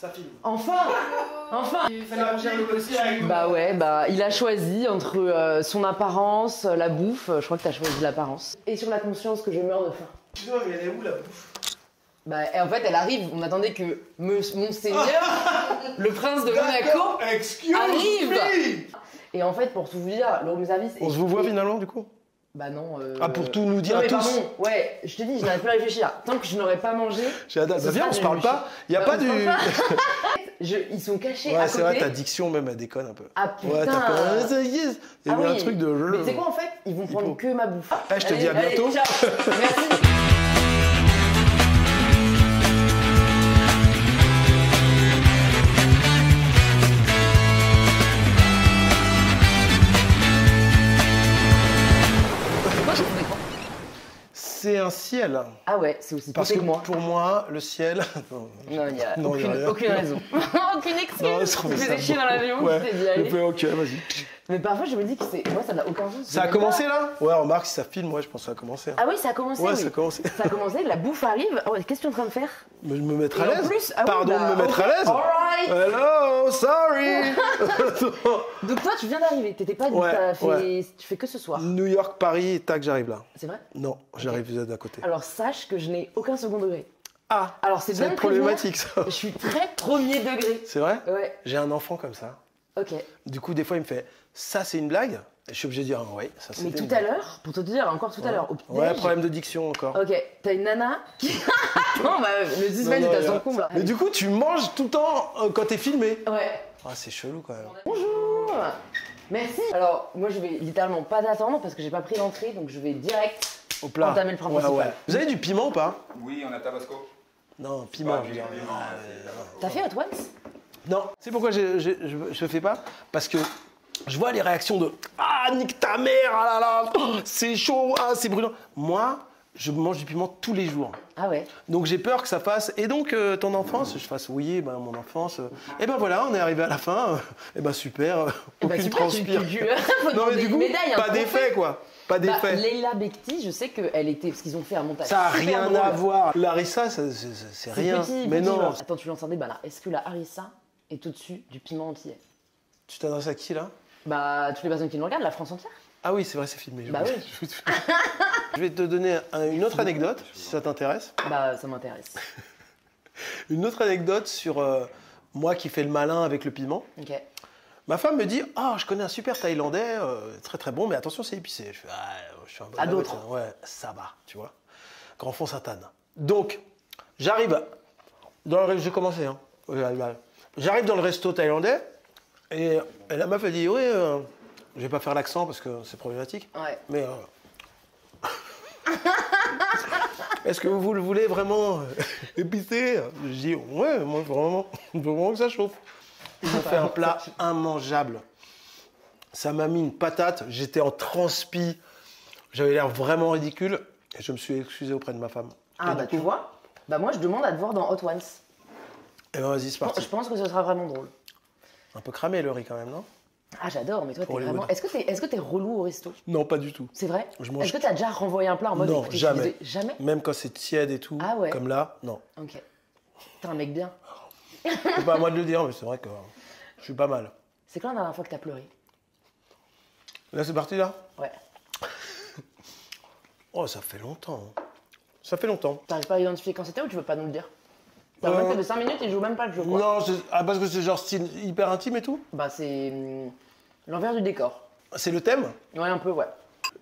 Ça filme. Enfin. Enfin. Il fallait qu'on gère le costume. Bah ouais, bah il a choisi entre son apparence, la bouffe. Je crois que t'as choisi l'apparence. Et sur la conscience que je meurs de faim. Putain, mais elle est où la bouffe? Bah et en fait elle arrive. On attendait que Monseigneur, le prince de Monaco, arrive. Et en fait pour tout vous dire, le room service. On se vous voit finalement du coup? Bah non. Ah, pour tout nous dire non, à tous. Pardon, ouais, je te dis, je n'arrive plus à réfléchir. Tant que je n'aurais pas mangé. J'ai hâte. Bah viens, on se parle pas. Y a pas du. Ils sont cachés à Ouais, côté. c'est vrai, ta diction même, elle déconne un peu. Ah putain. Ouais, t'as yes. Il y a eu un truc de. Mais tu sais quoi en fait? Ils vont prendre que ma bouffe. Ah, je te dis à bientôt. Allez, ciao. Merci. C'est un ciel. Ah ouais, c'est aussi Parce pété que que moi. pour moi, le ciel. Non, il n'y a Non, y a rien. aucune raison. Aucune excuse. Non, je Tu trouvais ça faisais chier beau. dans l'avion, Ouais. tu t'es dit allez. Ok, vas-y. Mais parfois je me dis que c'est. Moi ça n'a aucun sens. Ça a commencé là? Ouais, remarque, si ça filme, ouais, je pense que ça a commencé. Ah oui, ça a commencé. Ouais, oui. ça a commencé. Ça a commencé, la bouffe arrive. Oh, qu'est-ce que tu es en train de faire? Mais je me mettre Et à en l'aise. plus, ah oui, Pardon bah, de me mettre ok. à l'aise. Alright. Hello, sorry. Donc toi tu viens d'arriver, t'étais pas. Ouais, t'as fait... ouais. Tu fais que ce soir. New York, Paris, tac, j'arrive là. C'est vrai? Non, j'arrive d'à côté. Alors sache que je n'ai aucun second degré. Ah, Alors c'est bien de problématique ça. prévenir, je suis très premier degré. C'est vrai? Ouais, J'ai un enfant comme ça. ok. Du coup, des fois, il me fait ça, c'est une blague. Et je suis obligé de dire oui, ça c'est Mais une tout blague. à l'heure, pour te dire, encore tout à l'heure, au petit Ouais, problème de diction encore. Ok, t'as une nana qui. Non, bah le suspense Non, est à y a- son comble. Mais du coup, tu manges tout le temps quand t'es filmé. Ouais. Ah, c'est chelou quand même. Bonjour. Merci. Alors, moi je vais littéralement pas t'attendre parce que j'ai pas pris l'entrée, donc je vais direct Au plat. entamer le plat principal. Vous avez du piment ou pas? Oui, on a Tabasco. Non, piment. Pas du piment, T'as fait Hot Ones? Non, c'est pourquoi je fais pas? Parce que je vois les réactions de ah, nique ta mère, ah là là, oh, c'est chaud, ah, c'est brûlant. Moi, je mange du piment tous les jours. Ah ouais. Donc j'ai peur que ça fasse. Et donc ton enfance, je fasse oui, ben, mon enfance. Et ben voilà, on est arrivé à la fin. Et ben super, Eh ben, aucune super, transpire. Faut Non mais demander du une coup, médaille, un pas trophée. d'effet quoi. Pas Bah, d'effet. Leila Bekti, je sais qu'elle était. Parce qu'ils ont fait un montage. Ça a super rien drôle. à voir. Larissa, c'est C'est rien. petit, Mais petit, non. genre. Attends, tu lances un débat là. Est-ce que la harissa est au-dessus du piment entier? Tu t'adresses à qui là? Bah, toutes les personnes qui nous regardent, la France entière. Ah oui, c'est vrai, c'est filmé. Bah oui. Je vais te donner une autre anecdote, si ça t'intéresse. Bah, ça m'intéresse. Une autre anecdote sur moi qui fais le malin avec le piment. Ok. Ma femme me dit « Ah, je connais un super Thaïlandais, très très bon, mais attention, c'est épicé. » Je fais « Ah, je suis un bon À d'autres. Ouais, ça va, tu vois. Grand fond Sainte-Anne. Donc, j'arrive dans le... J'ai commencé, hein. J'arrive dans le resto thaïlandais et la meuf, elle dit « Oui, je vais pas faire l'accent parce que c'est problématique. Ouais. Mais est-ce que vous le voulez vraiment épicé? Je dis ouais, moi vraiment, je veux vraiment que ça chauffe. Ils ont fait un plat immangeable. Ça m'a mis une patate, j'étais en transpi, j'avais l'air vraiment ridicule et je me suis excusé auprès de ma femme. Ah Et bah du tu coup, vois. Bah moi je demande à te voir dans Hot Ones. eh ben vas-y, c'est parti. Je pense que ce sera vraiment drôle. Un peu cramé le riz quand même, non? Ah j'adore, mais toi t'es Pour vraiment. Hollywood. Est-ce que t'es relou au resto? Non, pas du tout. C'est vrai? Je mange- Est-ce que t'as déjà renvoyé un plat en mode Non, écoutez, jamais. je suis désolée. Jamais? Même quand c'est tiède et tout, Ah ouais. comme là, non. Ok. T'es un mec bien. C'est pas à moi de le dire, mais c'est vrai que je suis pas mal. C'est quand la dernière fois que t'as pleuré? Là, c'est parti là? Ouais. Oh, ça fait longtemps. Ça fait longtemps. T'arrives pas à identifier quand c'était ou tu veux pas nous le dire? T'as même fait de 5 minutes et je joue même pas le jeu quoi. Non, parce que c'est genre style hyper intime et tout. Bah c'est l'envers du décor. C'est le thème. Ouais un peu ouais.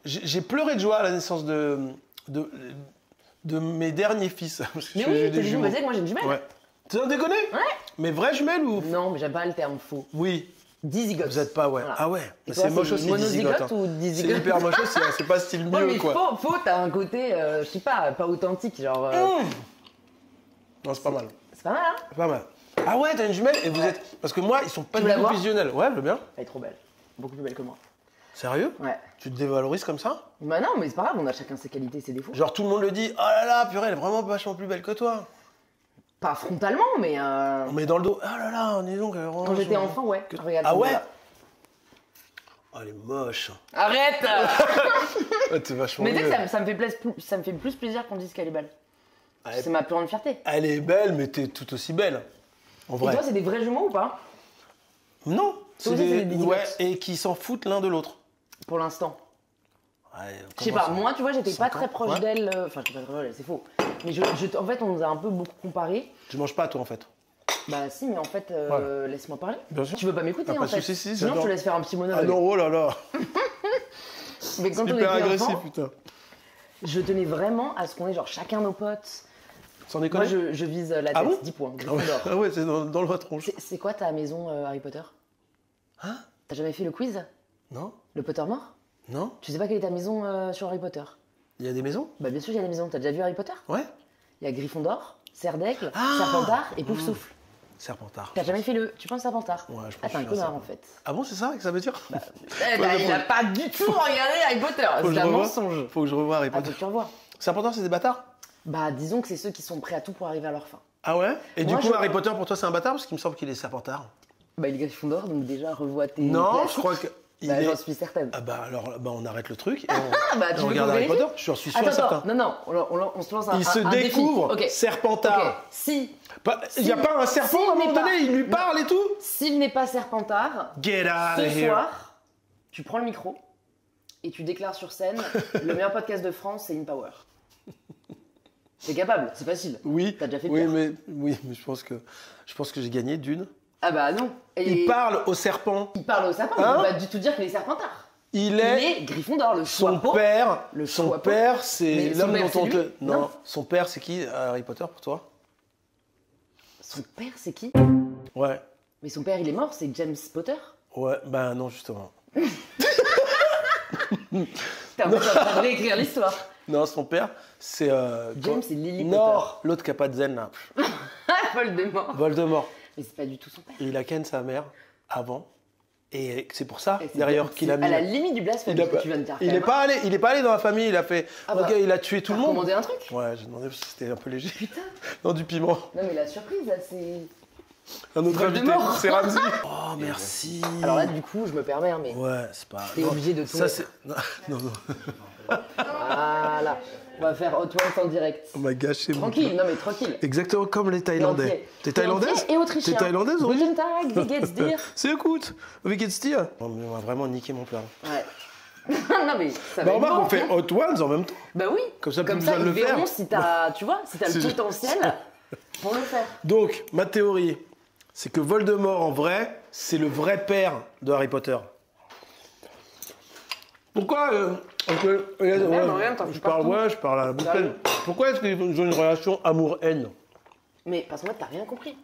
J'ai pleuré de joie à la naissance de mes derniers fils. Parce que Mais j'ai oui, eu t'as des dit jumeaux. vous savez que moi j'ai une jumelle? Ouais. Tu en déconnes? Ouais. Mais vraies jumelles ou? Non mais j'aime pas le terme faux. Oui. Dizygote. Vous êtes pas, ouais. Voilà. Ah ouais. Et C'est toi, moche c'est aussi, monozygote dizygote, hein. ou C'est dizygote? hyper moche aussi, hein. C'est pas style Ouais, mieux mais quoi. faux, t'as un côté, je sais pas authentique, genre. Non, c'est pas mal. C'est pas mal, hein? C'est pas mal. Ah ouais, t'as une jumelle et vous êtes. Parce que moi, ils sont pas Tu du veux la tout voir visionnels. Ouais, je veux bien. Elle est trop belle. Beaucoup plus belle que moi. Sérieux? Ouais. Tu te dévalorises comme ça? Bah non, mais c'est pas grave, on a chacun ses qualités, ses défauts. Genre tout le monde le dit, oh là là, purée, elle est vraiment vachement plus belle que toi. Pas frontalement, mais. On met dans le dos, oh là là, dis donc, elle est vraiment Quand j'étais vachement- enfant, ouais. Que- Regarde, Ah ouais? regarde. Oh, elle est moche. Arrête! Ouais, t'es vachement Mais tu sais mieux. que ça me fait plus plaisir qu'on dise qu'elle est belle. Elle, C'est ma plus grande fierté. elle est belle, mais t'es tout aussi belle. En vrai. Et toi, c'est des vrais jumeaux ou pas? Non, c'est des ouais, et qui s'en foutent l'un de l'autre. Pour l'instant. Ouais, Je sais pas, moi, tu vois, j'étais pas 5 très ans, proche ouais. d'elle. Enfin, j'étais pas très proche d'elle, c'est faux. Mais en fait, on nous a un peu beaucoup comparé. Tu manges pas, toi, en fait. Bah si, mais en fait, Voilà. laisse-moi parler. Bien sûr. Tu veux pas m'écouter, Ah, pas en de fait. soucis, si, Sinon, je j'adore. te laisse faire un petit Ah monologue. non, oh là là. Mais quand on Hyper était agressif, enfant, putain. je tenais vraiment à ce qu'on ait genre chacun nos potes. Sans Moi, déconner. je vise la tête, Ah bon 10 points, Ah ouais, Gryffondor. ah ouais, c'est dans le tronche. C'est quoi ta maison Harry Potter? Hein? T'as jamais fait le quiz? Non? Le Pottermore? Non? Tu sais pas quelle est ta maison sur Harry Potter? Il y a des maisons? Bah bien sûr, il y a des maisons. T'as déjà vu Harry Potter? Ouais. Il y a Gryffondor, Serdaigle, Ah Serpentard et Poufsouffle. Serpentard. T'as jamais fait le... Tu penses Serpentard? Ouais, je pense Ah, t'es un que je suis connard un en fait. Ah bon, c'est ça que ça veut dire? Eh ben, il a pas du tout regardé Harry Potter. Faut que C'est je un revoie. mensonge. Faut que je revoie Harry Ah, Potter. faut que tu revois. Serpentard, c'est des bâtards? Bah disons que c'est ceux qui sont prêts à tout pour arriver à leur fin. Ah ouais? Et Moi, du coup, je- Harry Potter, pour toi, c'est un bâtard? Parce qu'il me semble qu'il est Serpentard. Bah il est Gryffondor, donc déjà revois tes... Non, classiques. je crois que. Bah il est- j'en suis certaine. Ah bah alors, bah on arrête le truc et on, Ah bah et tu on veux regarde qu'on Harry vérifie? Potter. Je suis sûr et Attends, certain. non, on se lance un Il se un défi. découvre Ok. Serpentard. Ok, si... Il n'y a Si- pas un serpent s'il à un moment n'est pas- donné, il lui parle et tout? S'il n'est pas Serpentard, Get out ce of here. soir, tu prends le micro et tu déclares sur scène le meilleur podcast de France, c'est In Power. T'es capable, c'est facile. Oui, T'as déjà fait oui, pire. mais je pense que j'ai gagné d'une. Ah bah non. Et Il parle au serpent. il parle au serpent, Hein il peut pas du tout dire qu'il est Serpentard. Il Il est est Gryffondor, le son chapeau. père. Le Son chapeau. père, c'est Mais son l'homme père, dont on c'est te. lui Non. Son père, c'est qui Harry Potter pour toi? Son père, c'est qui? Ouais, Mais son père, il est mort, c'est James Potter. ouais, ben non justement. T'es en train de réécrire l'histoire. Non, son père, c'est. James et Lily Non, l'autre qui a pas de zen là. Voldemort. Voldemort. Mais c'est pas du tout son père. Et il a ken sa mère avant. Et c'est pour ça, Et c'est- derrière, qu'il a mis. À la limite du blasphème, Il a ce que pas- tu viens de dire. il est pas allé dans la famille, il a fait. Ah ok, bah, il a tué tout T'as le monde. commandé un truc? Ouais, j'ai demandé parce que c'était un peu léger. Putain. Non, du piment. Non mais la surprise là, c'est... Un autre invité, Voldemort. c'est Ramsey. Oh, merci. Alors là, du coup, je me permets, hein, mais... Ouais, c'est pas. T'es non, obligé de tout Ça, mettre. c'est. Non, non, non. Voilà. On va faire Hot Ones en direct. On m'a gâché mon. Tranquille, non mais tranquille. Exactement comme les Thaïlandais. entier. T'es thaïlandaise? Et autrichien. T'es thaïlandaise, oui? Guten Tag, wie geht's dir? C'est écoute, wie geht's dir? On va vraiment niquer mon plat. Ouais. non mais ça va Bah être remarque, bon. on fait Hot Ones en même temps. Bah oui. Comme ça, plus ils besoin de le verront faire. si t'as, tu vois, si t'as le C'est- potentiel pour le faire. Donc, ma théorie, c'est que Voldemort, en vrai, c'est le vrai père de Harry Potter. Pourquoi regarde, t'en je fais parle, partout. ouais, je parle à la bouteille. Pourquoi est-ce qu'ils ont une relation amour-haine? Mais parce qu'en fait, t'as rien compris.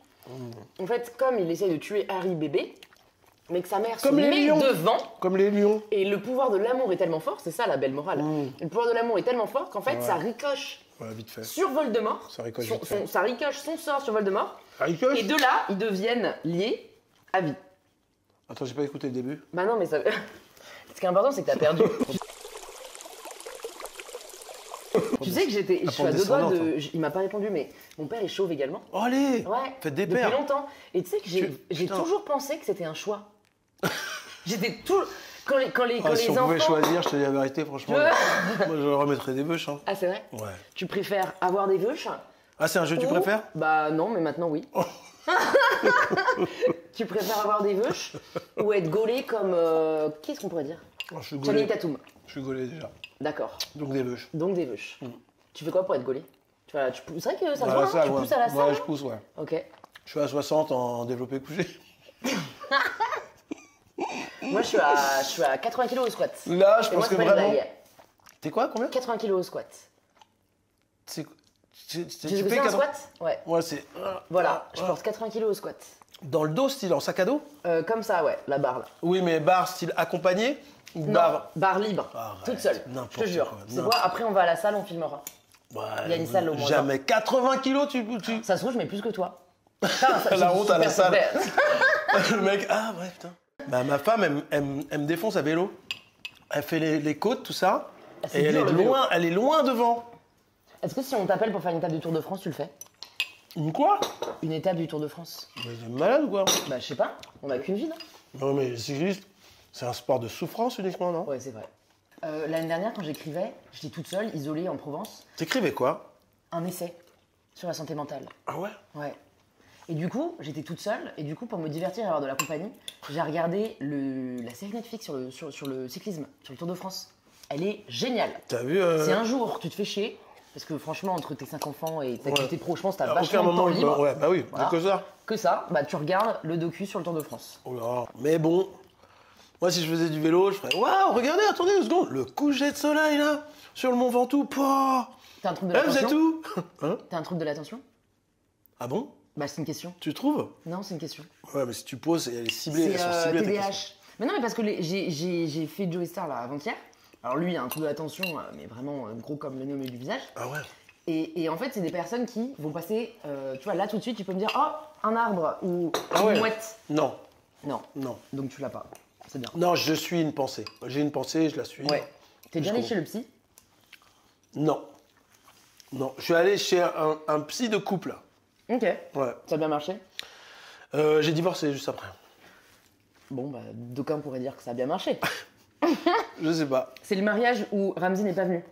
En fait, comme il essaye de tuer Harry bébé, mais que sa mère Comme se les met lions. devant, Comme les lions. et le pouvoir de l'amour est tellement fort, c'est ça la belle morale. Le pouvoir de l'amour est tellement fort qu'en fait, Ouais. ça ricoche Ouais, vite fait. sur Voldemort. Ça ricoche son, vite fait. ça ricoche son sort sur Voldemort. Harry Potter. Et de là, ils deviennent liés à vie. Attends, j'ai pas écouté le début. Bah non, mais ça. Ce qui est important, c'est que t'as perdu. Tu sais que je suis à deux doigts descendante, de. Il m'a pas répondu, mais mon père est chauve également. Oh, allez. Ouais. Faites des Depuis paires. longtemps. Et tu sais que j'ai Putain. toujours pensé que c'était un choix. J'étais tout. Quand les Ah, si on pouvait enfants. choisir, je te dis la vérité, franchement. Moi, je remettrais des bûches. Hein. Ah, c'est vrai? Ouais. Tu préfères avoir des veuches? Ah, c'est un jeu que tu ou- préfères? Bah non, mais maintenant oui. Tu préfères avoir des veuches ou être gaulé comme. Qu'est-ce qu'on pourrait dire? Oh, je suis Channing gaulé. Tatum. Je suis gaulé déjà. D'accord. Donc des bûches. Donc des veuches. Tu fais quoi pour être gaulé? C'est vrai que ça se À voit, la hein, salle, tu ouais. pousses à la salle. Ouais, hein je pousse, ouais. Ok. Je suis à 60 en développé couché. Moi, je suis à 80 kg au squat. Là, je Et moi, pense que c'est pas une vraiment. blague. T'es quoi, combien? 80 kg au squat. Tu Tu sais ce que c'est un 80. squat? Ouais. Ouais, c'est. Voilà, je porte 80 kg au squat. Dans le dos, style en sac à dos? Comme ça, ouais, la barre là. Oui, mais barre style accompagné ou Non, barre. barre libre, Arrête, toute seule. n'importe Je te jure. quoi, C'est n'importe quoi? Après, on va à la salle, on filmera. Ouais, Il y a une salle au moins. Jamais. 80 kilos, tu. Ça se trouve, je mets plus que toi. Putain, ça, La c'est honte à la super salle. super. Le mec, ah ouais, putain. Bah, ma femme, elle me défonce à vélo. Elle fait les côtes, tout ça. Ah, c'est Et dur, le vélo. elle est loin devant. Est-ce que si on t'appelle pour faire une étape du Tour de France, tu le fais? Une quoi? Une étape du Tour de France? Mais t'es malade ou quoi? Bah, je sais pas, on a qu'une vie, non? Non, mais c'est juste. C'est un sport de souffrance uniquement, non? Ouais, c'est vrai. L'année dernière, quand j'écrivais, j'étais toute seule, isolée en Provence, T'écrivais quoi? un essai sur la santé mentale. Ah ouais? Ouais. Et du coup, j'étais toute seule, et du coup, pour me divertir et avoir de la compagnie, j'ai regardé la série Netflix sur le cyclisme, sur le Tour de France. Elle est géniale. T'as vu Si un jour tu te fais chier, parce que franchement, entre tes 5 enfants et ta activité pro, je pense que t'as à aucun vachement de temps moment, libre. ouais, bah oui, Voilà. que ça. Bah tu regardes le docu sur le Tour de France. Oh là. Mais bon, moi si je faisais du vélo, je ferais waouh, regardez, attendez 2 secondes, le coucher de soleil là, sur le Mont Ventoux, pouah. T'as un trouble de Là, vous êtes l'attention où? Hein? T'as un trouble de l'attention? Ah bon? Bah c'est une question. Tu trouves? Non, c'est une question. Ouais, mais si tu poses, elle est ciblée, elles C'est sont ciblées. tes TDAH. questions. Mais non, mais parce que j'ai fait Joey Star là avant-hier. Alors lui, il a un trouble de l'attention, mais vraiment gros comme le nez au milieu du visage. Ah ouais. Et en fait, c'est des personnes qui vont passer, tu vois, là tout de suite, tu peux me dire, oh, un arbre ou Ah une ouais. mouette. Non, Non, non. donc tu l'as pas. C'est bien. Non, je suis une pensée. J'ai une pensée, je la suis. Ouais. T'es déjà allé Je chez le psy? Non. Non, je suis allé chez un psy de couple. Ok. Ouais. Ça a bien marché? J'ai divorcé juste après. Bon, bah, d'aucuns pourraient dire que ça a bien marché. Je sais pas. C'est le mariage où Ramsey n'est pas venu.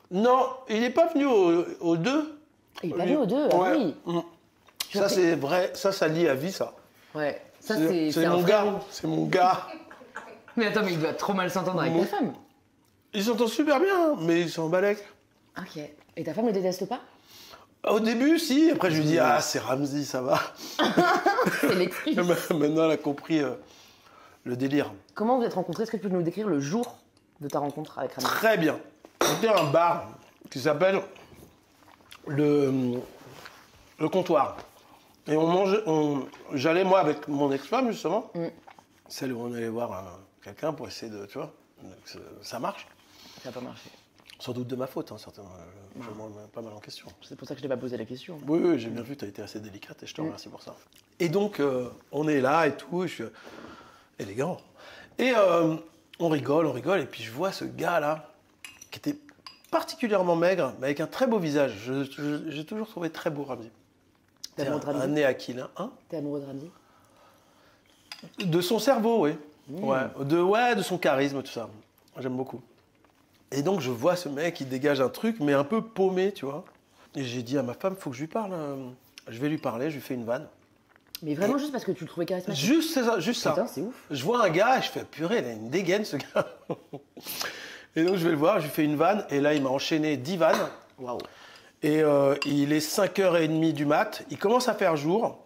Non, il n'est pas venu aux deux. Il est pas venu aux deux, ah Ouais. oui. Mm. Ça, c'est vrai. Ça lie à vie, ça. Ouais. Ça, c'est mon un gars. frérot. C'est mon gars. Mais attends, mais il doit trop mal s'entendre avec Mon- ta femme. Ils s'entendent super bien, mais ils s'en balèquent. Ok. Et ta femme le déteste pas? Au début, si. Après, je lui dis, ah, c'est Ramsey, ça va. C'est l'excuse. Maintenant, elle a compris le délire. Comment vous êtes rencontrés? Est-ce que tu peux nous décrire le jour de ta rencontre avec Ramsey? Très bien. C'était un bar qui s'appelle le Comptoir. Et on mangeait, j'allais moi avec mon ex-femme justement, celle où on allait voir quelqu'un pour essayer de, tu vois, que ça marche. Ça n'a pas marché. Sans doute de ma faute, hein, certainement. Je me remets pas mal en question. C'est pour ça que je t'ai pas posé la question. Oui, oui, j'ai bien vu, tu as été assez délicate et je te remercie pour ça. Et donc, on est là et tout, et je suis élégant. Et on rigole, et puis je vois ce gars-là, qui était particulièrement maigre, mais avec un très beau visage. J'ai toujours trouvé très beau Ramsey. T'es amoureux de Un Ramsey? nez aquilin. Hein? T'es amoureux de Ramsey? De son cerveau, oui. Ouais, de son charisme, tout ça. J'aime beaucoup. Et donc, je vois ce mec, il dégage un truc, mais un peu paumé, tu vois. Et j'ai dit à ma femme, faut que je lui parle. Je vais lui parler, je lui fais une vanne. Mais vraiment juste parce que tu le trouvais charismatique? Juste, c'est ça, juste ça. Putain, c'est ouf. Je vois un gars et je fais, purée, il a une dégaine, ce gars. Et donc, je vais le voir, je lui fais une vanne. Et là, il m'a enchaîné 10 vannes. Waouh. Et il est 5h30 du mat. Il commence à faire jour.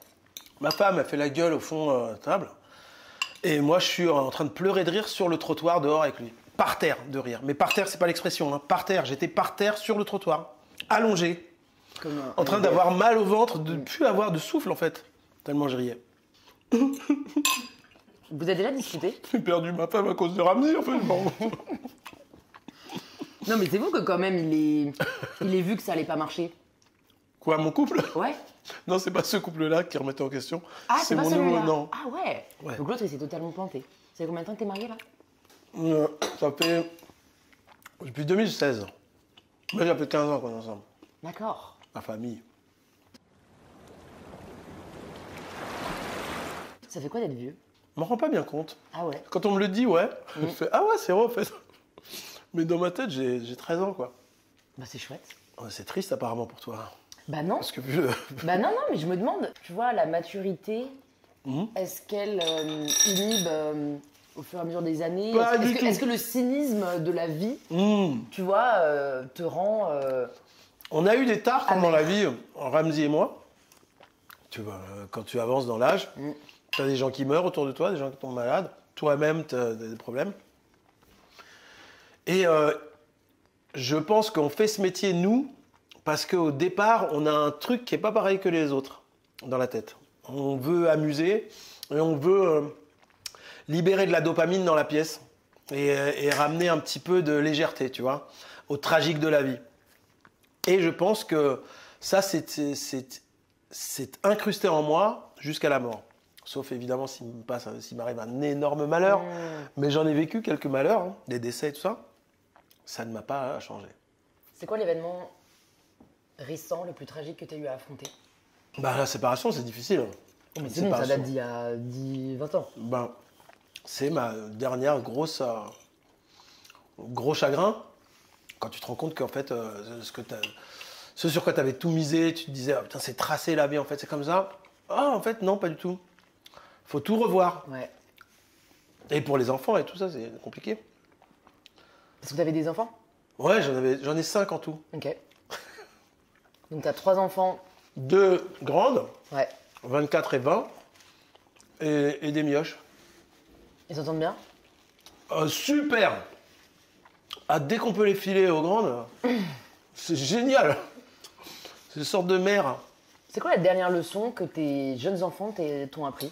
Ma femme, elle fait la gueule au fond de la table. Et moi, je suis en train de pleurer de rire sur le trottoir dehors avec lui. Par terre de rire. Mais par terre, c'est pas l'expression. Hein. Par terre. J'étais par terre sur le trottoir. Allongé. Comme En train d'avoir mal au ventre, de plus avoir de souffle en fait. Tellement je riais. Vous avez déjà discuté? J'ai perdu ma femme à cause de Ramsey en fait. Bon. Non, mais c'est vous que quand même il est vu que ça allait pas marcher. Quoi, mon couple? Ouais. Non, c'est pas ce couple-là qui remettait en question. Ah, c'est pas mon celui-là. nouveau. Non. Ah ouais. Ouais. Donc l'autre, il s'est totalement planté. Ça fait combien de temps que t'es marié là? Ça fait depuis 2016. Mais ça fait 15 ans qu'on est ensemble. D'accord. Ma famille. Ça fait quoi d'être vieux? Je m'en rends pas bien compte. Ah ouais. Quand on me le dit, ouais, je fais ah ouais, c'est vrai en fait. Mais dans ma tête, j'ai 13 ans quoi. Bah c'est chouette. Ouais, c'est triste apparemment pour toi. Bah non. Parce que vu le... Bah non, mais je me demande, tu vois, la maturité, est-ce qu'elle inhibe au fur et à mesure des années? Pas du tout. Est-ce que le cynisme de la vie, tu vois, te rend... On a eu des tares pendant la vie, Ramsey et moi. Tu vois, quand tu avances dans l'âge, tu as des gens qui meurent autour de toi, des gens qui tombent malades. Toi-même, tu as des problèmes. Et je pense qu'on fait ce métier, nous, parce qu'au départ, on a un truc qui n'est pas pareil que les autres dans la tête. On veut amuser et on veut libérer de la dopamine dans la pièce et ramener un petit peu de légèreté, tu vois, au tragique de la vie. Et je pense que ça, c'est incrusté en moi jusqu'à la mort. Sauf évidemment s'il m'arrive un énorme malheur. Mais j'en ai vécu quelques malheurs, hein, des décès et tout ça. Ça ne m'a pas changé. C'est quoi l'événement récent, le plus tragique que tu as eu à affronter? Bah, la séparation, c'est difficile. Mais c'est bon, ça date d'il y a 20 ans. Ben, c'est ma dernière gros chagrin. Quand tu te rends compte qu'en fait, ce sur quoi tu avais tout misé, tu te disais, oh, putain, c'est tracé la vie, en fait, c'est comme ça. Ah, en fait, non, pas du tout. Faut tout revoir. Ouais. Et pour les enfants et tout ça, c'est compliqué. Parce que t'avais des enfants? Ouais, j'en ai 5 en tout. Ok. Donc t'as 3 enfants. 2 grandes, Ouais. 24 et 20, et des mioches. Ils s'entendent bien? Super. Ah, dès qu'on peut les filer aux grandes, c'est génial. C'est une sorte de mère. C'est quoi la dernière leçon que tes jeunes enfants t'ont appris?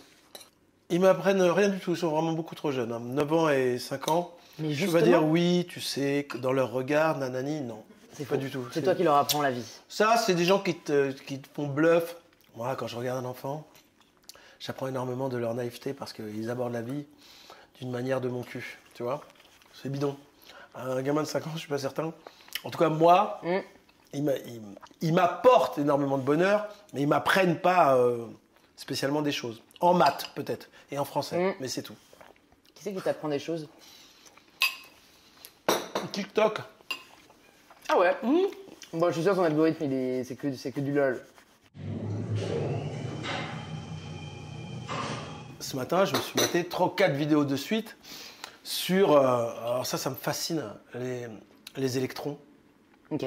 Ils m'apprennent rien du tout, ils sont vraiment beaucoup trop jeunes. 9 ans et 5 ans. Mais Je vais justement, dire oui, tu sais, que dans leur regard, nanani, non. c'est Pas faux. du tout. C'est toi qui leur apprends la vie. Ça, c'est des gens qui te font bluff. Moi, quand je regarde un enfant, j'apprends énormément de leur naïveté parce qu'ils abordent la vie d'une manière de mon cul, tu vois. C'est bidon. Un gamin de 5 ans, je suis pas certain. En tout cas, moi, ils m'apportent énormément de bonheur, mais ils m'apprennent pas spécialement des choses. En maths, peut-être, et en français, mais c'est tout. Qui c'est qui t'apprend des choses? TikTok. Ah ouais. Bon, je suis sûr que son algorithme, c'est que du lol. Ce matin, je me suis maté 3 ou 4 vidéos de suite sur... alors ça me fascine, les électrons. Ok.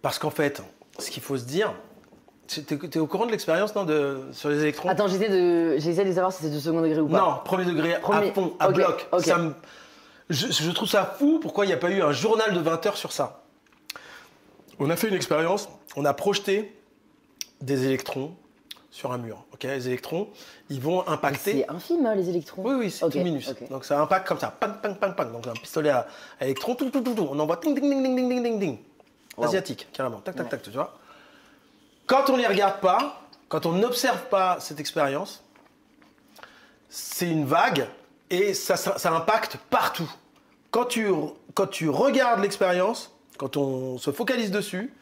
Parce qu'en fait, ce qu'il faut se dire... T'es au courant de l'expérience, non, sur les électrons? Attends, j'essaie de savoir si c'est du second degré ou pas. Non, premier degré, à fond, à bloc. Ok. Je trouve ça fou, pourquoi il n'y a pas eu un journal de 20 heures sur ça. On a fait une expérience, on a projeté des électrons sur un mur. Ok, les électrons, ils vont impacter... C'est infime, hein, les électrons. Oui, c'est tout minus. Ok. Donc ça impacte comme ça, pang, pang, pang, pang. Donc un pistolet à électrons, tout. On envoie ding, ding, ding, ding, ding, ding, ding. Wow. Asiatique, carrément, tac, tu vois. Quand on ne les regarde pas, quand on n'observe pas cette expérience, c'est une vague et ça impacte partout. Quand tu regardes l'expérience, quand on se focalise dessus,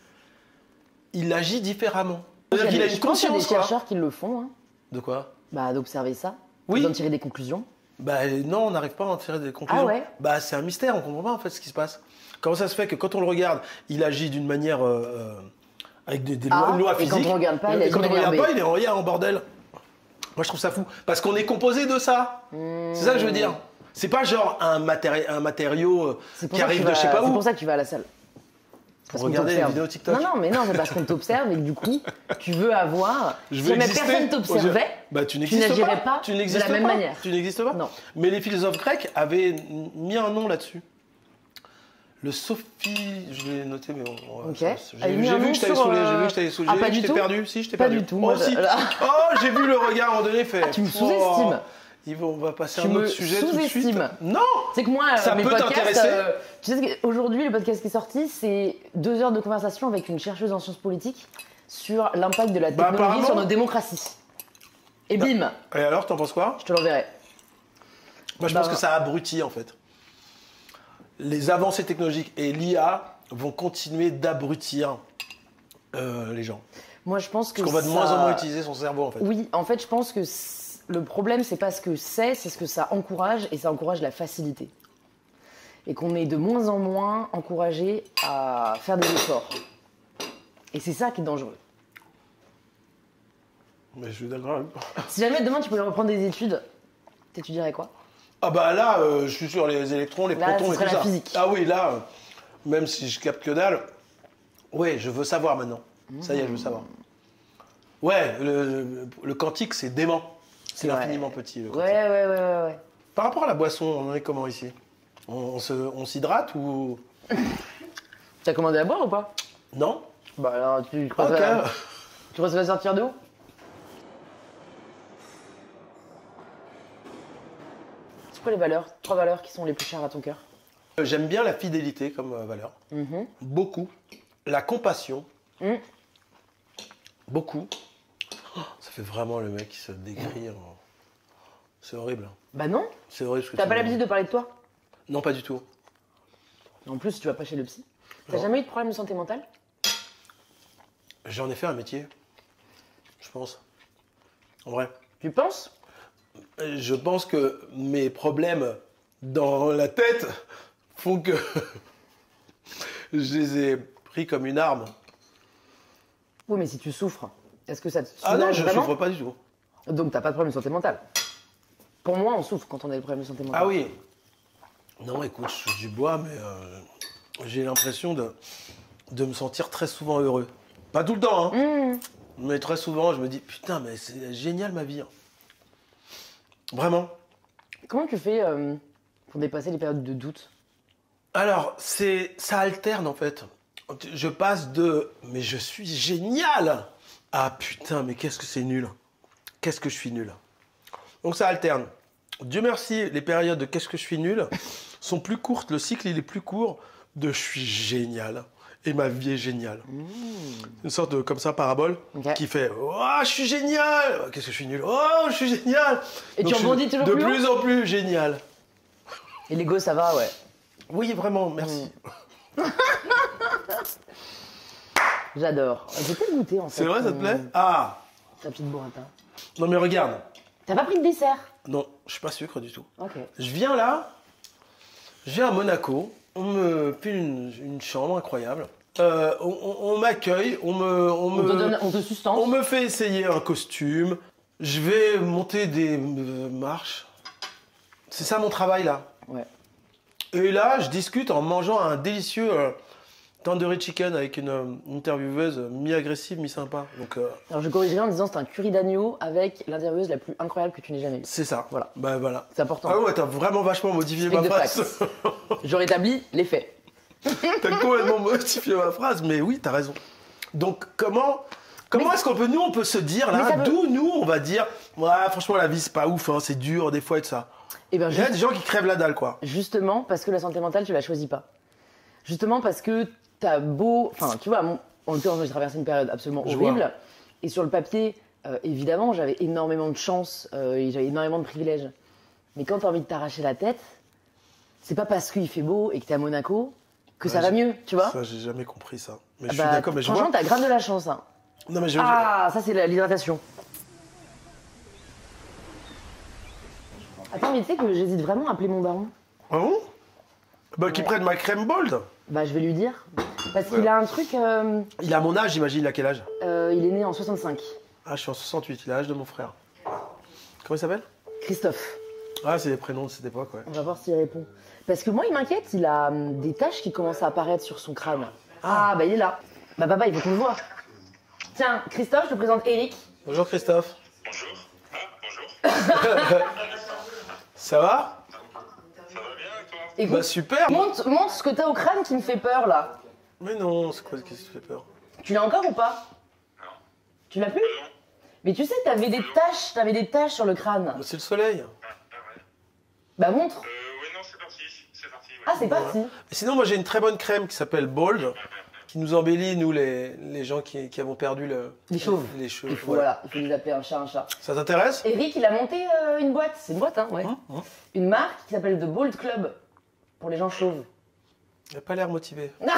il agit différemment. C'est-à-dire qu'il a une Je pense qu'il y a des conscience, quoi. chercheurs qui le font. Hein. De quoi? Bah, d'observer ça. Oui. D'en tirer des conclusions. Bah non, on n'arrive pas à en tirer des conclusions. Ah ouais? Bah c'est un mystère, on comprend pas en fait ce qui se passe. Comment ça se fait que quand on le regarde, il agit d'une manière avec des lois et physiques. quand on regarde pas, il agit quand on de manière regarde pas, B. il est en bordel. Moi je trouve ça fou parce qu'on est composé de ça. C'est ça que je veux dire. C'est pas genre un matériau qui arrive de je sais pas où. C'est pour ça que tu vas à la salle. Pour regarder les vidéos TikTok. Non, mais non, c'est parce qu'on t'observe et que du coup, tu veux avoir. Je Si veux jamais exister. personne t'observait, Bah, tu n'agirais pas de la même manière. Tu n'existes pas. Non. Mais les philosophes grecs avaient mis un nom là-dessus. Le Sophie, je l'ai noté, mais bon. Ok. J'ai vu que je t'avais saoulé, j'ai vu que je t'avais saoulé. Ah, pas du Je t'ai tout. perdu, si, je t'ai Pas perdu. du tout, Oh, moi, si. là. Oh, j'ai vu le regard à un moment donné fait. Tu me sous-estimes. On va passer à Tu un autre me sujet tout de suite. sous-estimes. Non. C'est que moi, Ça mes peut podcasts, t'intéresser. tu sais qu'aujourd'hui, le podcast qui est sorti, c'est 2 heures de conversation avec une chercheuse en sciences politiques sur l'impact de la technologie apparemment. sur nos démocraties. Et bim, Et alors, t'en penses quoi? je te l'enverrai. Moi, je pense que ça abrutit en fait. Les avancées technologiques et l'IA vont continuer d'abrutir les gens. Moi, je pense que Parce qu'on va de moins en moins utiliser son cerveau en fait. Oui, en fait, je pense que le problème, c'est pas ce que c'est ce que ça encourage, et ça encourage la facilité. Et qu'on est de moins en moins encouragé à faire des efforts. Et c'est ça qui est dangereux. Mais je suis d'accord. Si jamais demain tu pouvais reprendre des études, t'étudierais quoi? Ah bah là, je suis sur les électrons, les Là, protons ce et serait tout la ça. physique. Ah oui, là, même si je capte que dalle, ouais, je veux savoir maintenant. Ça y est, je veux savoir. Ouais, le quantique, c'est dément. C'est Ouais. infiniment petit, le quantique. Ouais. Par rapport à la boisson, on en est comment ici? On s'hydrate ou... T'as commandé à boire ou pas? Non? Bah alors, tu crois Ok. que ça va sortir d'où? C'est quoi les valeurs? 3 valeurs qui sont les plus chères à ton cœur? J'aime bien la fidélité comme valeur. Beaucoup. La compassion. Beaucoup. Oh, ça fait vraiment le mec qui se décrit. C'est horrible. Bah non. C'est horrible ce que T'as tu pas dis. l'habitude de parler de toi? Non, pas du tout. En plus, tu vas pas chez le psy. T'as Non. jamais eu de problème de santé mentale? J'en ai fait un métier. Je pense. En vrai. Tu penses? Je pense que mes problèmes dans la tête font que je les ai pris comme une arme. Oui, mais si tu souffres Est-ce que ça te Ah non, soulage je vraiment? souffre pas du tout. Donc t'as pas de problème de santé mentale. Pour moi, on souffre quand on a des problèmes de santé mentale. Ah oui. Non, écoute, je suis du bois, mais j'ai l'impression de me sentir très souvent heureux. Pas tout le temps, hein. Mais très souvent, je me dis, putain, mais c'est génial ma vie. Hein. Vraiment. Comment tu fais pour dépasser les périodes de doute? Alors, ça alterne en fait. Je passe de mais je suis génial à putain, mais qu'est-ce que c'est nul. Qu'est-ce que je suis nul. Donc ça alterne. Dieu merci, les périodes de qu'est-ce que je suis nul sont plus courtes. Le cycle, il est plus court de je suis génial. Et ma vie est géniale. Une sorte de, comme ça, parabole qui fait oh, je suis génial. Qu'est-ce que je suis nul. Oh, je suis génial. Et donc, tu rebondis toujours de plus plus en plus génial. Et l'ego, ça va, ouais. Oui, vraiment, merci. J'adore. J'ai pas goûté en fait. C'est vrai, ça te plaît? Ah. Ta petite burrata. Non mais regarde. T'as pas pris de dessert? Non, je suis pas sucre du tout. Ok. Je viens là, je viens à Monaco, on me file une chambre incroyable. On m'accueille, On te sustance. on me fait essayer un costume. Je vais monter des marches. C'est ça mon travail là. Ouais. Et là, je discute en mangeant un délicieux tandoori chicken avec une intervieweuse mi-agressive, mi-sympa. Donc Alors je corrigerai en disant c'est un curry d'agneau avec l'intervieweuse la plus incroyable que tu n'aies jamais eue. c'est ça. Voilà. Bah voilà. C'est important. Ah ouais, t'as vraiment vachement modifié Speak ma the phrase. facts. Je rétablis les faits. T'as complètement modifié ma phrase, mais oui, t'as raison. Donc, comment est-ce qu'on peut, nous, on peut se dire, là, d'où, nous, on va dire, ouais, franchement, la vie, c'est pas ouf, hein, c'est dur, des fois, et tout ça. Et ben, Il y a des gens qui crèvent la dalle, quoi. Justement, parce que la santé mentale, tu la choisis pas. Justement, parce que t'as beau... Enfin, tu vois, en l'occurrence, j'ai traversé une période absolument horrible. Et sur le papier, évidemment, j'avais énormément de chance et j'avais énormément de privilèges. Mais quand t'as envie de t'arracher la tête, c'est pas parce qu'il fait beau et que t'es à Monaco que ça va mieux, tu vois. Ça, j'ai jamais compris ça. Mais Ah je suis d'accord, mais je franchement, vois. t'as grave de la chance, hein. Non, mais je... Ah, ça, c'est l'hydratation. Attends, mais tu sais que j'hésite vraiment à appeler mon baron. Ah bon? Bah, qu'il Ouais. prenne ma crème bold. Bah, je vais lui dire. Parce qu'il a un truc... Il a mon âge, j'imagine, il a quel âge? il est né en 65. Ah, je suis en 68, il a l'âge de mon frère. Comment il s'appelle? Christophe. Ah, c'est les prénoms de cette époque, ouais. On va voir s'il répond. Parce que moi, il m'inquiète, il a des taches qui commencent à apparaître sur son crâne. Ah, bah il est là. Bah papa, il faut qu'on le voit. Tiens, Christophe, je te présente Eric. Bonjour, Christophe. Bonjour. Ah, bonjour. Ça va? Ça va bien et toi? Écoute, Bah, super. montre ce que t'as au crâne qui me fait peur, là. Mais non, c'est quoi ce qui te fait peur? Tu l'as encore ou pas? Non. Tu l'as plus? Non. Mais tu sais, t'avais des taches sur le crâne. Bah, c'est le soleil. Ah ouais. Bah montre. Ouais, non, c'est parti. C'est parti, ouais. Ah, c'est parti. Mais sinon, moi, j'ai une très bonne crème qui s'appelle Bold, qui nous embellit, nous, les gens qui avons perdu Les chauves. les cheveux. Il faut, Voilà. voilà, il faut nous appeler un chat un chat. Ça t'intéresse? Eric, il a monté une boîte. C'est une boîte, hein, ouais. Une marque qui s'appelle The Bold Club. Pour les gens chauves. Il a pas l'air motivé. Non,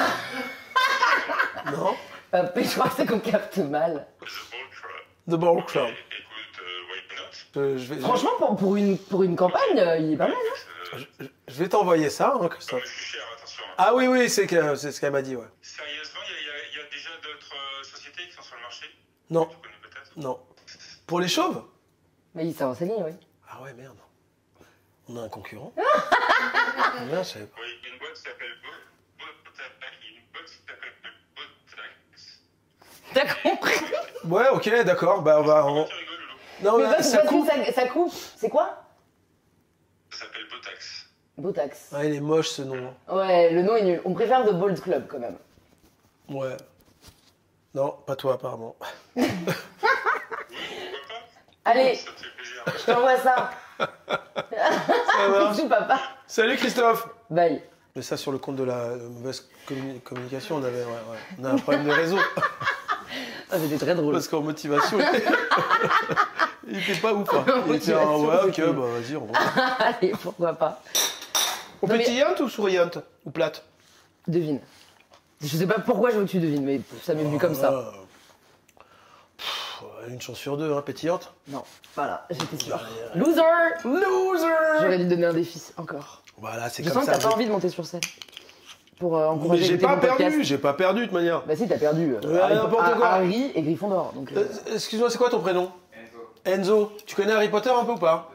Non? je crois que c'est qu'on capte mal. The Ball Club. The Bold Club. Écoute, why not? Je vais, Franchement, pour une campagne, il est pas mal. Hein. je vais t'envoyer ça, hein, Christophe. Je suis cher, attention. Ah oui, oui, c'est ce qu'elle m'a dit, ouais. Sérieusement, il y a déjà d'autres sociétés qui sont sur le marché? Non, Tu connais peut-être? non. Pour les chauves? Mais il s'est renseigné, oui. Ah ouais, merde. On a un concurrent? Ah, merde, je savais pas. Oui, il y a une boîte qui s'appelle Botax. T'as compris? Ouais, ok, d'accord. Bah, Tu rigoles, Loulou? Non, Mais mais parce ça que coupe. ça coupe. C'est quoi? Ça s'appelle Botax. Botax. Ah, il est moche, ce nom. Ouais, le nom est nul. On préfère The Bold Club, quand même. Ouais. Non, pas toi, apparemment. Pourquoi pas? Allez, Ça te fait plaisir. je t'envoie ça. Ça marche. Bisous, papa. Salut, Christophe. Bye. Mais ça, sur le compte de la mauvaise communication, on a un problème de réseau. Ah, c'était très drôle. Parce qu'en motivation, il était pas ouf. Hein. Il était Motivation, ouais, ok, c'était- bah vas-y, on va. Allez, pourquoi pas. Ou Non, mais- pétillante ou souriante? Ou plate? Devine. Je sais pas pourquoi je veux que tu devines, mais ça m'est venu comme ça. Une chance sur deux, hein, pétillante. Non, voilà, j'étais sûre. Loser. Loser. J'aurais dû te donner un défi, encore. Voilà, c'est Je comme sens que ça. t'as pas envie de monter sur scène. pour Mais encourager j'ai à écouter pas mon podcast. perdu, j'ai pas perdu de toute manière. Bah si, t'as perdu. N'importe quoi. Harry et Gryffondor. Donc, Excuse-moi, c'est quoi ton prénom? Enzo. Tu connais Harry Potter un peu ou pas?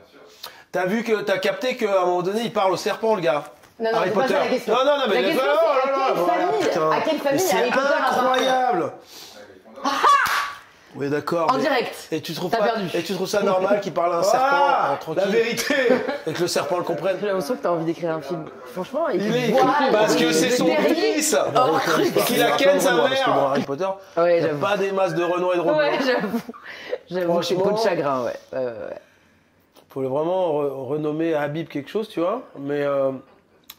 T'as capté qu'à un moment donné, il parle au serpent, le gars. Non, Harry c'est pas Potter. ça la question. Non, mais La question, c'est à quelle famille Mais Harry Potter c'est appartient incroyable. Oui, d'accord. En mais- direct. Et tu trouves T'as pas perdu. Et tu trouves ça normal qu'il parle à un serpent tranquille? La vérité. Et que le serpent le comprenne. J'ai l'impression que t'as envie d'écrire un film. Franchement, Il est écrit parce que c'est son fils et qu'il a ken sa Ouais, mère. Parce que dans Harry Potter, il n'y a j'avoue. pas des masses de Renault et de Robin. Ouais, j'avoue. J'avoue que j'ai peau de chagrin, ouais. Faut vraiment renommer Habib quelque chose, tu vois. Mais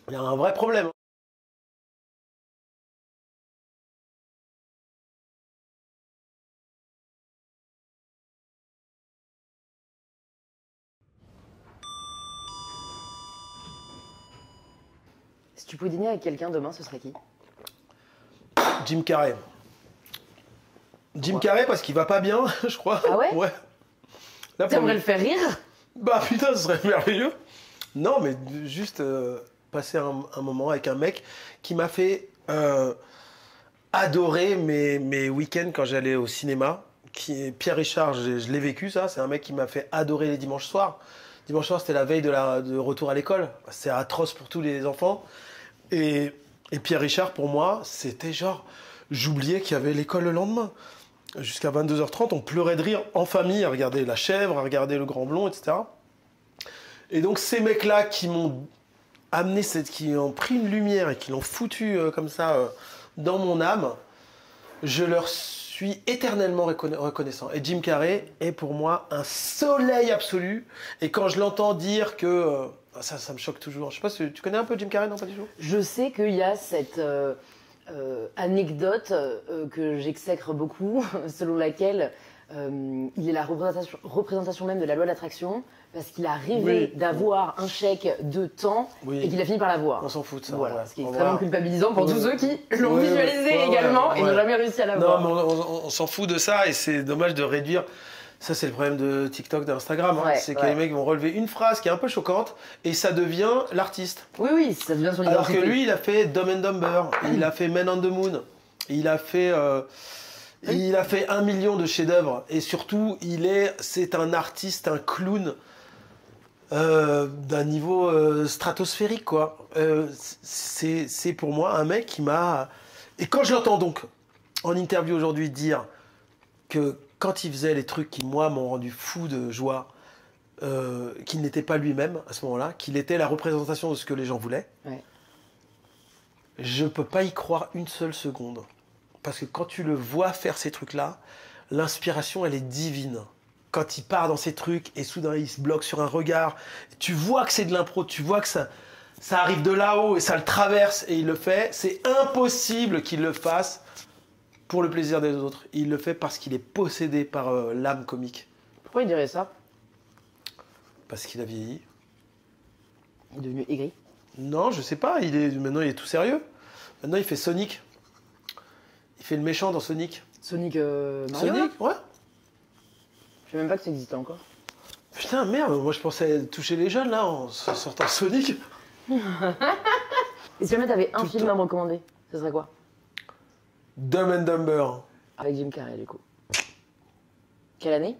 il y a un vrai problème. Si tu pouvais dîner avec quelqu'un demain, ce serait qui? Jim Carrey. Jim Carrey parce qu'il va pas bien, je crois. Ah ouais? Ouais. Là, T'aimerais le faire rire? Bah putain, ce serait merveilleux. Non, mais juste passer un moment avec un mec qui m'a fait adorer mes week-ends quand j'allais au cinéma. Pierre Richard, je l'ai vécu ça. C'est un mec qui m'a fait adorer les dimanches soirs. Dimanche soir, c'était la veille de retour à l'école. C'est atroce pour tous les enfants. Et Pierre Richard, pour moi, c'était genre... J'oubliais qu'il y avait l'école le lendemain. Jusqu'à 22h30, on pleurait de rire en famille à regarder La Chèvre, à regarder Le Grand Blond, etc. Et donc ces mecs-là qui m'ont amené, qui ont pris une lumière et qui l'ont foutu comme ça dans mon âme, je leur suis éternellement reconnaissant. Et Jim Carrey est pour moi un soleil absolu. Et quand je l'entends dire que... ça me choque toujours. Je sais pas si tu connais un peu Jim Carrey, non, pas du tout? Je sais qu'il y a cette anecdote que j'exècre beaucoup, selon laquelle il est la représentation même de la loi d'attraction, parce qu'il a rêvé d'avoir un chèque de temps et qu'il a fini par l'avoir. On s'en fout de ça. Voilà, ouais. ce qui est extrêmement culpabilisant pour tous ceux qui l'ont Ouais, visualisé ouais, également ouais, et n'ont jamais réussi à l'avoir. Non, mais on s'en fout de ça et c'est dommage de réduire. Ça, c'est le problème de TikTok, d'Instagram. Hein. Ouais, c'est que les mecs vont relever une phrase qui est un peu choquante et ça devient l'artiste. Oui, ça devient son identité. Alors que lui, il a fait Dumb and Dumber, il a fait Men on the Moon, il a fait 1 million de chefs-d'œuvre et surtout, c'est un artiste, un clown d'un niveau stratosphérique, quoi. C'est pour moi un mec qui m'a... Et quand je l'entends donc en interview aujourd'hui dire que quand il faisait les trucs qui, moi, m'ont rendu fou de joie, qu'il n'était pas lui-même à ce moment-là, qu'il était la représentation de ce que les gens voulaient, je peux pas y croire une seule seconde. Parce que quand tu le vois faire ces trucs-là, l'inspiration, elle est divine. Quand il part dans ces trucs et soudain il se bloque sur un regard, tu vois que c'est de l'impro, tu vois que ça arrive de là-haut et ça le traverse et il le fait. C'est impossible qu'il le fasse pour le plaisir des autres. Il le fait parce qu'il est possédé par l'âme comique. Pourquoi il dirait ça? Parce qu'il a vieilli. Il est devenu aigri. Non, je sais pas. Maintenant, il est tout sérieux. Maintenant, il fait Sonic. Il fait le méchant dans Sonic. Sonic Mario? Sonic, ouais. Je sais même pas que ça existait encore. Putain, merde. Moi, je pensais toucher les jeunes, là, en sortant Sonic. Et si jamais t'avais un film à me recommander, ce serait quoi? Dumb and Dumber. Avec Jim Carrey, du coup. Quelle année?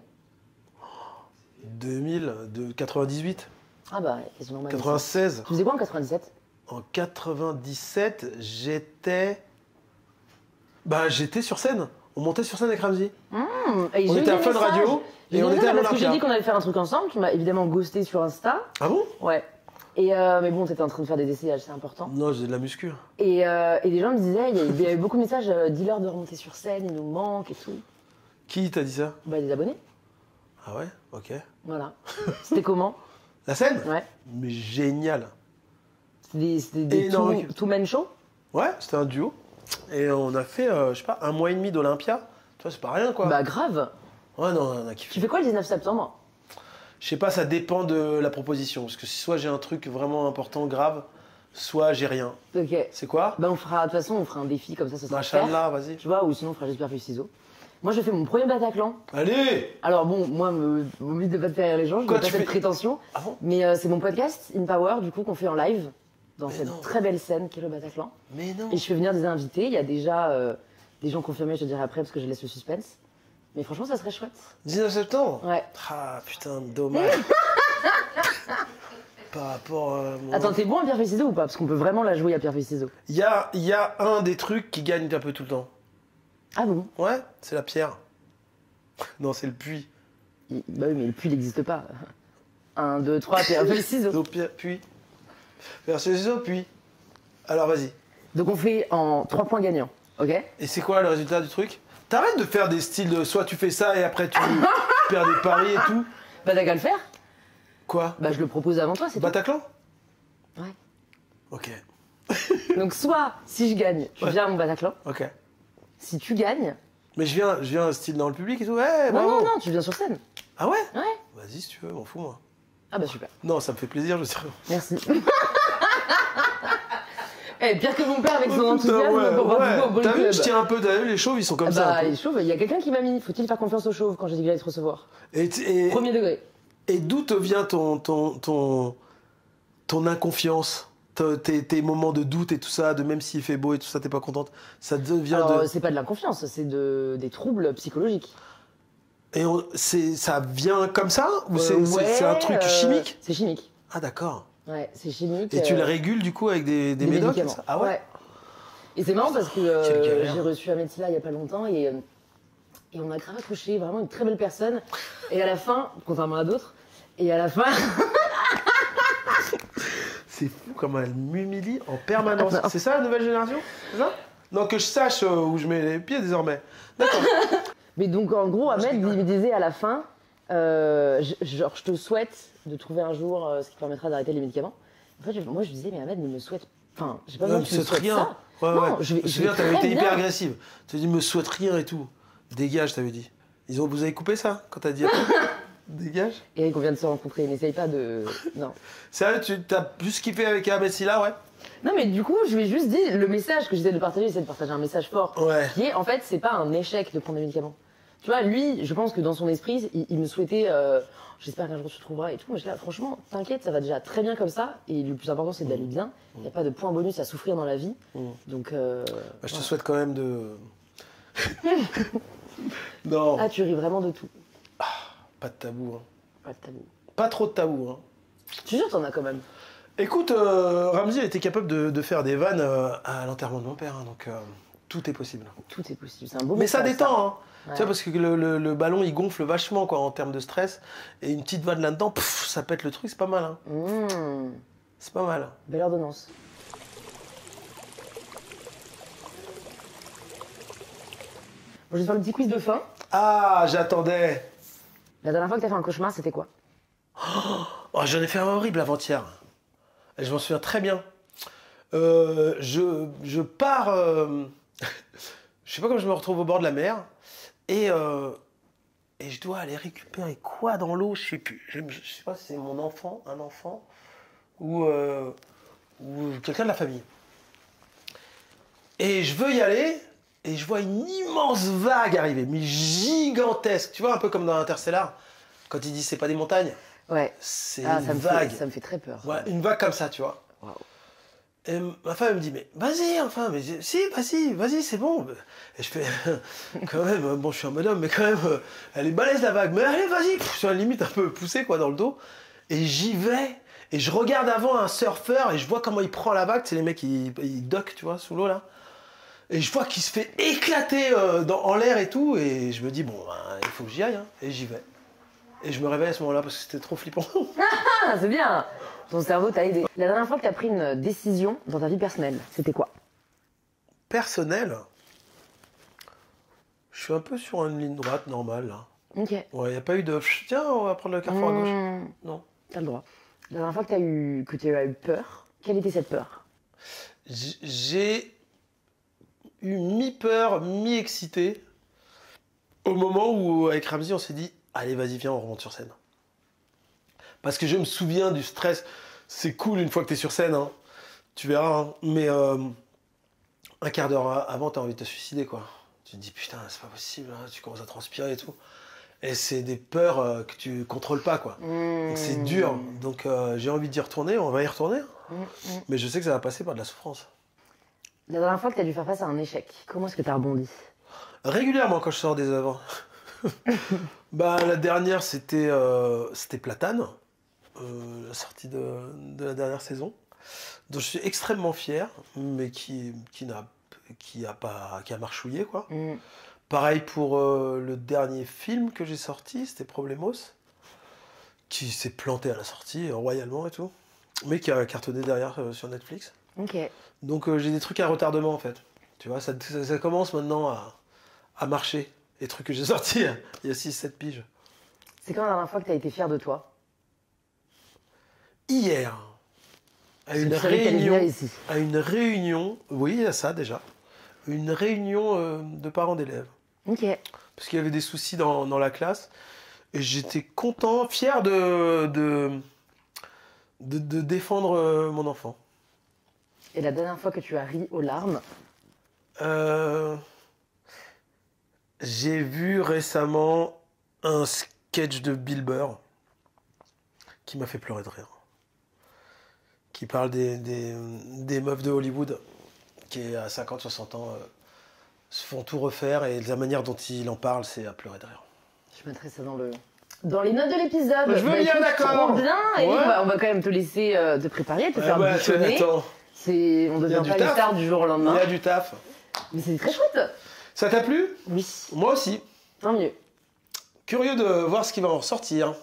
98. Ah bah, ils ont normal. 96. Tu faisais quoi en 97? En 97, j'étais sur scène. On montait sur scène avec Ramsey. On était à Fun Radio et on était à parce que j'ai l'Olympia. dit qu'on allait faire un truc ensemble. Tu m'as évidemment ghosté sur Insta. Ah bon? Ouais. Et mais bon, t'étais en train de faire des essayages, c'est important. Non, j'ai de la muscu. Et des gens me disaient, il y avait beaucoup de messages, dis-leur de remonter sur scène, il nous manque et tout. Qui t'a dit ça? Bah, des abonnés. Ah ouais? Ok. Voilà. C'était comment? La scène? Ouais. Mais génial. C'était des Énorme. two-man show? Ouais, c'était un duo. Et on a fait, je sais pas, 1 mois et demi d'Olympia. Tu vois, c'est pas rien, quoi. Bah, grave. Ouais, non, on a kiffé. Tu fais quoi le 19 septembre? Je sais pas, ça dépend de la proposition. Parce que soit j'ai un truc vraiment important, grave, soit j'ai rien. Ok. C'est quoi? Bah, de toute façon, on fera un défi comme ça sera faire. Machallah, vas-y. Tu vois, ou sinon on fera j'espère feuille ciseaux. Moi, je fais mon premier Bataclan. Allez! Alors bon, moi, m'oublie de pas te faire rire les gens, je Quoi, n'ai pas tu cette fais- prétention. Ah bon? Mais c'est mon podcast, In Power, du coup, qu'on fait en live. dans Mais cette non. très belle scène qu'est le Bataclan. Mais non. Et je fais venir des invités. Il y a déjà des gens confirmés, je te dirai après, parce que je laisse le suspense. Mais franchement, ça serait chouette. 19 septembre. Ouais. Ah putain, dommage. Par rapport à... Attends, t'es bon à pierre feuille ciseaux ou pas? Parce qu'on peut vraiment la jouer à pierre feuille ciseaux. Il y a un des trucs qui gagne un peu tout le temps. Ah bon? Ouais, c'est la pierre. Non, c'est le puits. Bah oui, mais le puits n'existe pas. 1, 2, 3, pierre feuille ciseaux. Donc, puits. Faire ciseaux, puis. Alors, vas-y. Donc on fait en 3 points gagnants, ok? Et c'est quoi le résultat du truc? T'arrêtes de faire des styles de soit tu fais ça et après tu perds des paris et tout. Bah t'as qu'à le faire. Quoi? Bah je le propose avant toi, c'est tout. Bataclan? Ouais. Ok. Donc soit, si je gagne, je Ouais. viens à mon Bataclan. Ok. Si tu gagnes... Mais je viens style dans le public et tout. Ouais, Non, bravo. non, non, tu viens sur scène. Ah ouais? Ouais. Vas-y si tu veux, m'en fous moi. Ah bah super, Non, ça me fait plaisir, je sais. merci. Eh, pire que mon père avec son Oh, putain, enthousiasme pour participer au ball T'as vu, club. je tire un peu, t'as vu, les chauves ils sont comme Ah ça. bah, un peu. les chauves, il y a quelqu'un qui m'a mis. Faut-il faire confiance aux chauves quand j'ai dit qu'il allait te recevoir? Et Premier degré. d'où te vient ton inconfiance? Tes moments de doute et tout ça, de même s'il fait beau et tout ça, t'es pas contente? Ça devient Alors, de. c'est pas de l'inconfiance, c'est des troubles psychologiques. Et ça vient comme ça? Ou c'est Ouais, un truc chimique? C'est chimique. Ah d'accord. Ouais, c'est chimique. Et tu le régules du coup avec des des médocs? médicaments. Ça Ah ouais, Et c'est marrant parce que Quelle galère. j'ai reçu un médecin là il y a pas longtemps et on a grave accroché, vraiment une très belle personne. Et à la fin, contrairement à d'autres, et à la fin, C'est fou comment elle m'humilie en permanence. Non. C'est ça la nouvelle génération? C'est ça? Non, que je sache où je mets les pieds désormais. D'accord. mais donc en gros, je Ahmed rigole. il me disait à la fin, genre je te souhaite de trouver un jour ce qui te permettra d'arrêter les médicaments. En fait, moi je disais mais Ahmed ne me souhaite, enfin j'ai pas Ouais, besoin me que tu me souhaite souhaites rien. ça. Ouais, Non, ouais. je vais me souviens, très t'avais été hyper bien. agressive. Tu as dit me souhaite rien et tout. Dégage, t'avais dit. Vous avez coupé ça quand t'as dit après? Dégage. Eric, on vient de se rencontrer, n'essaye pas de. Non. Sérieux, tu t'as plus kiffé avec Ahmed Silla, ouais? Non, mais du coup, je lui ai juste dit, le message que j'essaie de partager, c'est de partager un message fort. Ouais. Qui est, en fait, c'est pas un échec de prendre des médicaments. Tu vois, lui, je pense que dans son esprit, il me souhaitait, j'espère qu'un jour tu trouveras et tout. Mais je dis là, franchement, t'inquiète, ça va déjà très bien comme ça. Et le plus important, c'est d'aller bien. Il n'y a pas de point bonus à souffrir dans la vie. Donc. Bah, je te voilà. souhaite quand même de. Non, Ah, tu ris vraiment de tout. pas de tabou. Hein. Pas de tabou. Pas trop de tabou. Hein. Je suis sûre que t'en as quand même. Écoute, Ramzy était capable de faire des vannes à l'enterrement de mon père, hein, donc tout est possible. Tout est possible. C'est un beau Mais ça message, détend, hein. Ouais. Tu vois, parce que le ballon il gonfle vachement quoi, en termes de stress. Et une petite vanne là-dedans, ça pète le truc, c'est pas mal. Hein. C'est pas mal. Belle ordonnance. Bon, je vais te faire le petit quiz de fin. Ah, j'attendais. La dernière fois que t'as fait un cauchemar, c'était quoi? Oh, j'en ai fait un horrible avant-hier. Et je m'en souviens très bien. Je pars. Je sais pas comment je me retrouve au bord de la mer. Et je dois aller récupérer quoi dans l'eau, je sais plus. Je sais pas si c'est mon enfant, un enfant, ou quelqu'un de la famille. Et je veux y aller, et je vois une immense vague arriver, mais gigantesque. Tu vois, un peu comme dans Interstellar, quand il dit c'est pas des montagnes, Ouais. c'est Ah, une vague. ça me fait très peur. Ouais, une vague comme ça, tu vois. Waouh. Et ma femme elle me dit, mais vas-y, enfin, mais si, vas-y, c'est bon. Et je fais, quand même, bon, je suis un bonhomme, mais quand même, elle est balèze la vague. Mais allez, vas-y, je suis à la limite un peu poussé, quoi, dans le dos. Et j'y vais, et je regarde avant un surfeur, et je vois comment il prend la vague. C'est les mecs, ils dockent, tu vois, sous l'eau, là. Et je vois qu'il se fait éclater en l'air et tout, et je me dis, bon, ben, il faut que j'y aille, hein. Et j'y vais. Et je me réveille à ce moment-là, parce que c'était trop flippant. Ah, c'est bien. Ton cerveau t'a aidé. La dernière fois que t'as pris une décision dans ta vie personnelle, c'était quoi? Personnel, je suis un peu sur une ligne droite normale, là. Ok. Ouais, il n'y a pas eu de tiens, on va prendre le carrefour à gauche. Non. T'as le droit. La dernière fois que tu as eu peur, quelle était cette peur? J'ai eu mi-peur, mi-excité au moment où, avec Ramzy, on s'est dit allez, vas-y, viens, on remonte sur scène. Parce que je me souviens du stress. C'est cool une fois que tu es sur scène, hein. Tu verras, hein. Mais un quart d'heure avant, tu as envie de te suicider, quoi. Tu te dis putain, c'est pas possible, hein. Tu commences à transpirer et tout. Et c'est des peurs que tu contrôles pas, quoi. Donc c'est dur. Donc j'ai envie d'y retourner, on va y retourner. Mais je sais que ça va passer par de la souffrance. La dernière fois que tu as dû faire face à un échec, comment est-ce que tu as rebondi? Régulièrement quand je sors des œuvres. Bah, la dernière, c'était Platane, la sortie de la dernière saison, dont je suis extrêmement fier, mais qui a marchouillé, quoi. Pareil pour le dernier film que j'ai sorti, c'était Problemos, qui s'est planté à la sortie, royalement et tout, mais qui a cartonné derrière sur Netflix. Ok. Donc j'ai des trucs à retardement, en fait. Tu vois, ça commence maintenant à marcher. Les trucs que j'ai sortis il y a 6-7 piges. C'est quand la dernière fois que tu as été fier de toi? Hier, à une réunion, oui, il y a ça déjà, une réunion de parents d'élèves. Ok. Parce qu'il y avait des soucis dans la classe, et j'étais content, fier de défendre mon enfant. Et la dernière fois que tu as ri aux larmes? J'ai vu récemment un sketch de Bill Burr qui m'a fait pleurer de rire. Qui parle des meufs de Hollywood qui, à 50-60 ans, se font tout refaire, et la manière dont il en parle, c'est à pleurer de rire. Je mettrai ça dans les notes de l'épisode. Je veux bien, écoute, d'accord. Trop bien. Et Ouais. on va quand même te laisser te préparer, te faire bouchonner. Attends, On devient pas les stars du jour au il lendemain. y a du taf. Mais c'est très chouette. Ça t'a plu? Oui. Moi aussi. Tant mieux. Curieux de voir ce qui va en ressortir.